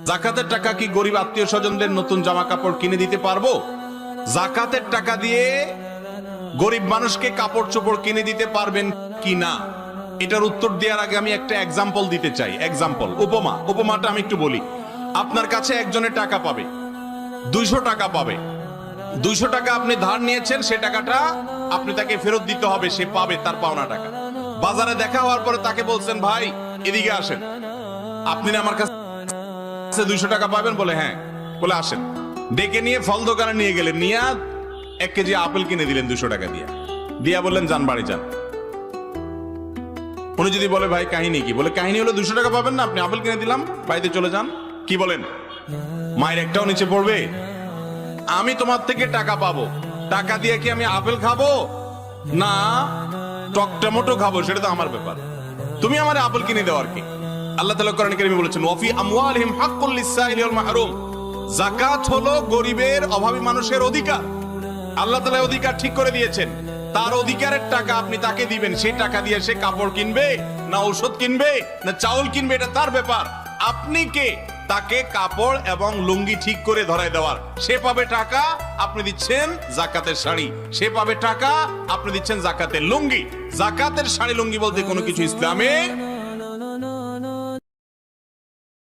জাকাতের টাকা কি গরিব আত্মীয় স্বজনদের নতুন জামা কাপড় কিনে দিতে পারবো? জাকাতের টাকা দিয়ে গরিব মানুষকে কাপড় চোপড় কিনে দিতে পারবেন কি না, এটার উত্তর দেওয়ার আগে আমি একটা এক্সাম্পল দিতে চাই। এক্সাম্পল, উপমাটা আমি একটু বলি। আপনার কাছে একজনের টাকা পাবে, 200 টাকা পাবে। 200 টাকা আপনি ধার নিয়েছেন, সে টাকাটা আপনি তাকে ফেরত দিতে হবে, সে পাবে তার পাওনা টাকা। বাজারে দেখা হওয়ার পরে তাকে বলছেন, ভাই এদিকে আসেন, আপনি না আমার কাছে 200 টাকা পাবেন? বলে হ্যাঁ। বলে আসেন। ডেকে নিয়ে ফল দোকানে নিয়ে গেলেন, নিয়ে 1 কেজি আপেল কিনে দিলেন 200 টাকা দিয়ে, দিয়া বললেন যান বাড়ি যান। উনি যদি বলে ভাই কাহিনী কি? বলে কাহিনী হলো 200 টাকা পাবেন না, আপনি আপেল কিনে দিলাম, বাড়িতে চলে যান। কি বলেন? মায়ের একটাও নিচে পড়বে? আমি তোমার থেকে টাকা পাবো, টাকা দিয়ে কি আমি আপেল খাবো না টকটমেটো খাবো সেটা তো আমার ব্যাপার, তুমি আমার আপেল কিনে দেওয়ার কি? আল্লাহ তাআলা কোরআনে কারিমে বলেছেন, ওয়াফি আমওয়ালিহিম হাক্কুল লিসসাইলি ওয়াল মাহরুম, যাকাত হলো গরিবের, অভাবী মানুষের অধিকার। আল্লাহ তাআলা অধিকার ঠিক করে দিয়েছেন, তার অধিকারের টাকা আপনি তাকে দিবেন, সেই টাকা দিয়ে সে কাপড় কিনবে না ঔষধ কিনবে না চাউল কিনবে, এটা তার ব্যাপার। আপনি কে তাকে কাপড় এবং লুঙ্গি ঠিক করে ধরায় দেওয়ার? সে পাবে টাকা, আপনি দিচ্ছেন জাকাতের শাড়ি, সে পাবে টাকা, আপনি দিচ্ছেন জাকাতের লুঙ্গি। জাকাতের শাড়ি লুঙ্গি বলতে কোনো কিছু ইসলামে